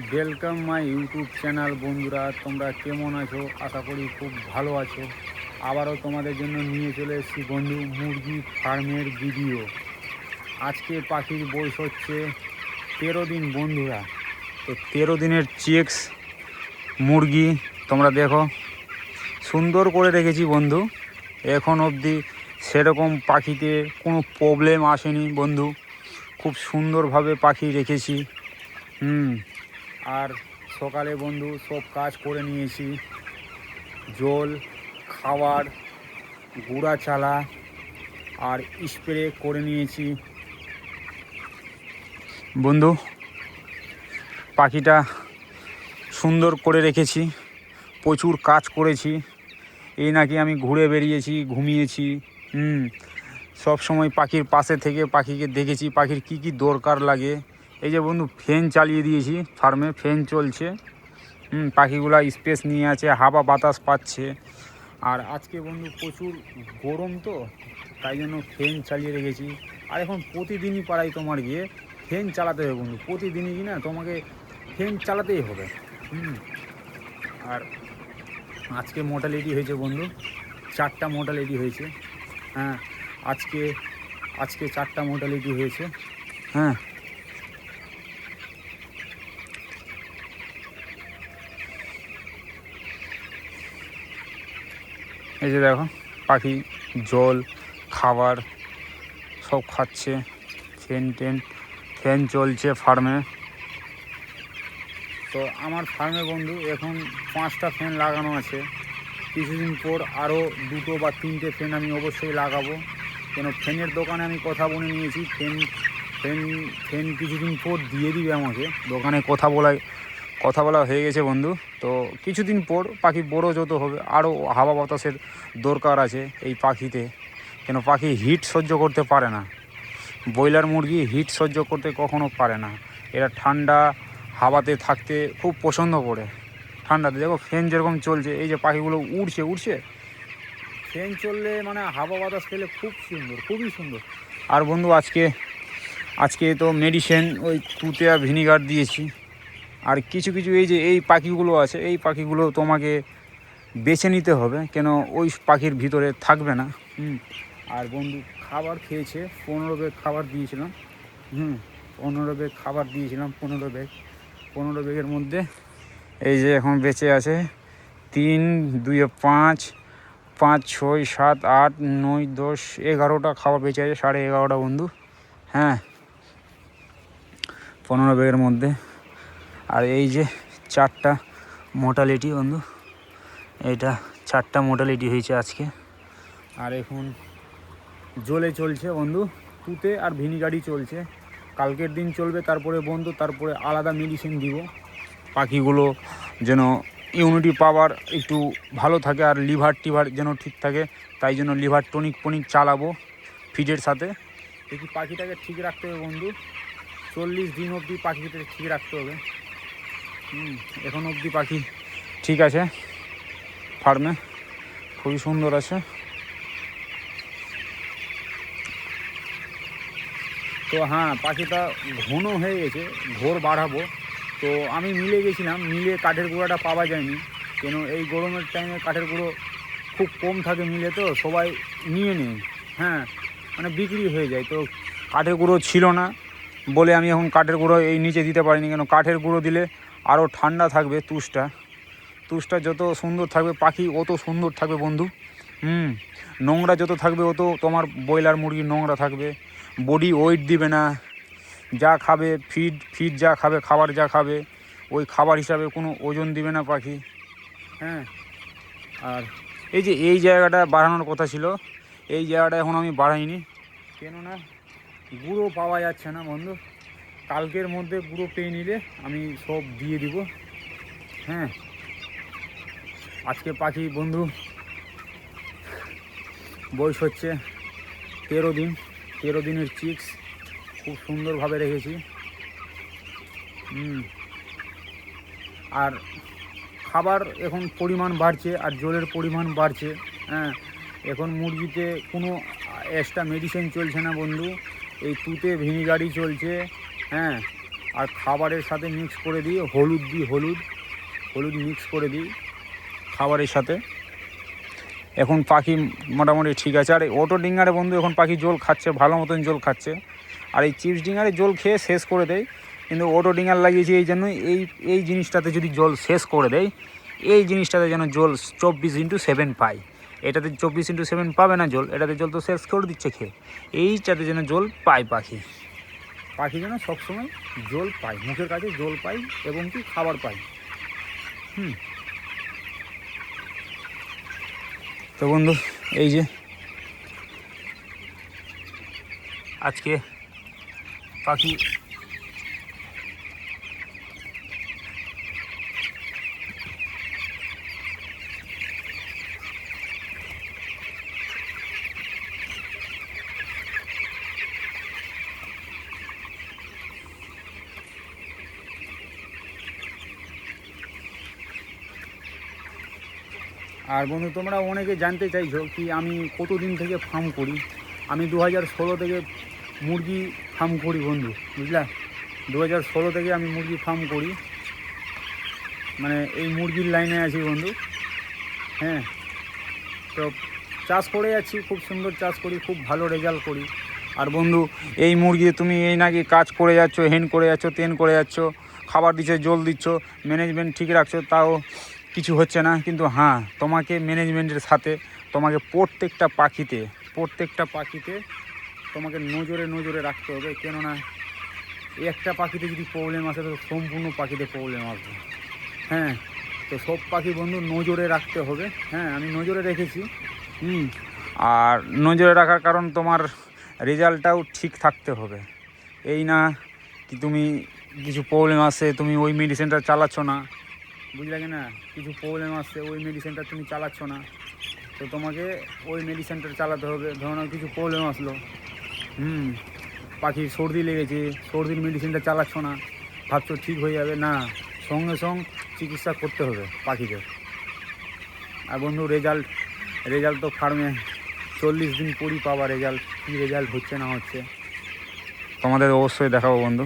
Welcome my YouTube channel. বন্ধুরা, তোমরা কেমন আছো? আশা করি খুব ভালো আছো। আবারও তোমাদের জন্য নিয়ে চলে এসেছি বন্ধু মুরগি ফার্মের ভিডিও। আজকে পাখির বয়স হচ্ছে 13 দিন বন্ধুরা। তো 13 দিনের চিক্স মুরগি তোমরা দেখো, সুন্দর করে রেখেছি বন্ধু। এখন অবধি সেরকম পাখিতে কোনো প্রবলেম আসেনি বন্ধু। খুব সুন্দরভাবে পাখি রেখেছি। আর সকালে বন্ধু সব কাজ করে নিয়েছি। জল, খাবার, গুঁড়া চালা আর স্প্রে করে নিয়েছি বন্ধু। পাখিটা সুন্দর করে রেখেছি, প্রচুর কাজ করেছি। এই নাকি আমি ঘুরে বেরিয়েছি, ঘুমিয়েছি। সব সময় পাখির পাশে থেকে পাখিকে দেখেছি, পাখির কি কি দরকার লাগে। এই যে বন্ধু ফ্যান চালিয়ে দিয়েছি, ফার্মে ফ্যান চলছে। পাখিগুলা স্পেস নিয়ে আছে, হাওয়া বাতাস পাচ্ছে। আর আজকে বন্ধু প্রচুর গরম, তো তাই জন্য ফ্যান চালিয়ে রেখেছি। আর এখন প্রতিদিনই পাড়ায় তোমার গিয়ে ফ্যান চালাতে হবে বন্ধু, প্রতিদিনই কি না তোমাকে ফ্যান চালাতেই হবে। আর আজকে মর্টালিটি হয়েছে বন্ধু, 4টা মর্টালিটি হয়েছে। হ্যাঁ, আজকে 4টা মর্টালিটি হয়েছে। হ্যাঁ, এই যে দেখো পাখি জল, খাবার সব খাচ্ছে। ফ্যান চলছে ফার্মে। তো আমার ফার্মে বন্ধু এখন 5টা ফ্যান লাগানো আছে। কিছুদিন পর আরও 2 বা 3টে ফ্যান আমি অবশ্যই লাগাবো। কেন ফ্যানের দোকানে আমি কথা বলে নিয়েছি, ফ্যান কিছুদিন পর দিয়ে দিবে আমাকে। দোকানে কথা বলা হয়ে গেছে বন্ধু। তো কিছুদিন পর পাখি বড় যত হবে আরও হাওয়া বাতাসের দরকার আছে এই পাখিতে। কেন পাখি হিট সহ্য করতে পারে না। ব্রয়লার মুরগি হিট সহ্য করতে কখনো পারে না। এরা ঠান্ডা হাওয়াতে থাকতে খুব পছন্দ করে। ঠান্ডাতে দেখো ফ্যান যেরকম চলছে, এই যে পাখিগুলো উড়ছে। ফ্যান চললে মানে হাওয়া বাতাস পেলে খুব সুন্দর, খুবই সুন্দর। আর বন্ধু আজকে তো মেডিসিন ওই তুতে আর ভিনিগার দিয়েছি। আর কিছু এই পাখিগুলো আছে, এই পাখিগুলো তোমাকে বেছে নিতে হবে, কেন ওই পাখির ভিতরে থাকবে না। আর বন্ধু খাবার খেয়েছে, 15 ব্যাগ খাবার দিয়েছিলাম। 15 ব্যাগ খাবার দিয়েছিলাম, 15 ব্যাগের মধ্যে এই যে এখন বেঁচে আছে 3, 2, 5, 5, 6, 7, 8, 9, 10, 11টা খাবার বেঁচে আছে, 11.5টা বন্ধু। হ্যাঁ, 15 ব্যাগের মধ্যে। আর এই যে 4টা মোর্টালিটি বন্ধু, এইটা 4টা মোর্টালিটি হয়েছে আজকে। আর এখন জলে চলছে বন্ধু, তুতে আর ভিনিগারই চলছে। কালকের দিন চলবে, তারপরে বন্ধু তারপরে আলাদা মেডিসিন দিব পাখিগুলো যেন ইমিউনিটি পাওয়ার একটু ভালো থাকে, আর লিভার যেন ঠিক থাকে। তাই জন্য লিভার টনিক চালাবো ফিডের সাথে। দেখি পাখিটাকে ঠিক রাখতে হবে বন্ধু, 40 দিন অবধি পাখিটাকে ঠিক রাখতে হবে। এখন অবধি পাখি ঠিক আছে, ফার্মে খুবই সুন্দর আছে। তো হ্যাঁ, পাখিটা ঘন হয়ে গেছে, ঘোর বাড়াবো। তো আমি মিলে গেছিলাম, মিলে কাঠের গুঁড়াটা পাওয়া যায়নি। কেন এই গরমের টাইমে কাঠের গুঁড়ো খুব কম থাকে মিলে, তো সবাই নিয়ে নেয়। হ্যাঁ, মানে বিক্রি হয়ে যায়। তো কাঠের গুঁড়ো ছিল না বলে আমি এখন কাঠের গুঁড়ো এই নিচে দিতে পারিনি। কেন কাঠের গুঁড়ো দিলে আরও ঠান্ডা থাকবে, তুষটা যত সুন্দর থাকবে পাখি অত সুন্দর থাকবে বন্ধু। নোংরা যত থাকবে অত তোমার ব্রয়লার মুরগি নোংরা থাকবে, বডি ওয়েট দিবে না। যা খাবে ফিড যা খাবে, খাবার যা খাবে, ওই খাবার হিসাবে কোনো ওজন দিবে না পাখি। হ্যাঁ, আর এই যে এই জায়গাটা বাড়ানোর কথা ছিল, এই জায়গাটা এখন আমি বাড়াইনি, কেননা গুঁড়ো পাওয়া যাচ্ছে না বন্ধু। কালকের মধ্যে গুঁড়ো পেয়ে নিলে আমি সব দিয়ে দিব। হ্যাঁ, আজকে পাখি বন্ধু বয়স হচ্ছে 13 দিন, 13 দিনের চিক্স। খুব সুন্দরভাবে রেখেছি। আর খাবার এখন পরিমাণ বাড়ছে, আর জলের পরিমাণ বাড়ছে। হ্যাঁ, এখন মুরগিতে কোনো এক্সট্রা মেডিসিন চলছে না বন্ধু, এই তুতে ভিনিগারই চলছে। হ্যাঁ, আর খাবারের সাথে মিক্স করে দিই হলুদ মিক্স করে দিই খাবারের সাথে। এখন পাখি মোটামুটি ঠিক আছে। আর এই অটো ডিঙ্গারে বন্ধু এখন পাখি জল খাচ্ছে, ভালো মতন জল খাচ্ছে। আর এই চিপস ডিঙ্গারে জল খেয়ে শেষ করে দেয়, কিন্তু অটো ডিঙ্গার লাগিয়েছি এই জন্যই এই জিনিসটাতে যদি জল শেষ করে দেয়, এই জিনিসটাতে যেন জল 24/7 পায়। এটাতে 24/7 পাবে না জল, এটাতে জল তো শেষ করে দিচ্ছে খেয়ে। এইটাতে যেন জল পায় পাখি যেন সবসময় জল পায়, মুখের কাছে জল পায় এবং কি খাবার পায়। তো বন্ধু এই যে আজকে পাখি আর বন্ধু তোমরা অনেকে জানতে চাইছো কি আমি কতদিন থেকে ফার্ম করি। আমি 2016 থেকে মুরগি ফার্ম করি বন্ধু, বুঝলা। 2016 থেকে আমি মুরগি ফার্ম করি, মানে এই মুরগির লাইনে আছি বন্ধু। হ্যাঁ, তো চাষ করে যাচ্ছি, খুব সুন্দর চাষ করি, খুব ভালো রেজাল্ট করি। আর বন্ধু এই মুরগি তুমি এই নাকি কাজ করে যাচ্ছ, হেন করে যাচ্ছ, তেন করে যাচ্ছ, খাবার দিচ্ছ, জল দিচ্ছ, ম্যানেজমেন্ট ঠিক রাখছো, তাও কিছু হচ্ছে না। কিন্তু হ্যাঁ, তোমাকে ম্যানেজমেন্টের সাথে তোমাকে প্রত্যেকটা পাখিতে তোমাকে নজরে রাখতে হবে। কেননা একটা পাখিতে যদি প্রবলেম আসে তো সম্পূর্ণ পাখিতে প্রবলেম আসবে। হ্যাঁ, তো সব পাখি বন্ধু নজরে রাখতে হবে। হ্যাঁ, আমি নজরে রেখেছি। আর নজরে রাখার কারণ তোমার রেজাল্টটাও ঠিক থাকতে হবে। এই না কি তুমি কিছু প্রবলেম আসে তুমি ওই মেডিসিনটা চালাচ্ছ না, বুঝলে কি না, কিছু প্রবলেম আসছে ওই মেডিসিনটা তুমি চালাচ্ছ না, তো তোমাকে ওই মেডিসিনটা চালাতে হবে। ধরো কিছু প্রবলেম আসলো, পাখির সর্দি লেগেছে, সর্দির মেডিসিনটা চালাচ্ছ না, ভাবছো ঠিক হয়ে যাবে, না, সঙ্গে চিকিৎসা করতে হবে পাখিদের। আর বন্ধু রেজাল্ট তো ফার্মে 40 দিন পরই পাবা রেজাল্ট। কী রেজাল্ট হচ্ছে না হচ্ছে তোমাদের অবশ্যই দেখাবো বন্ধু।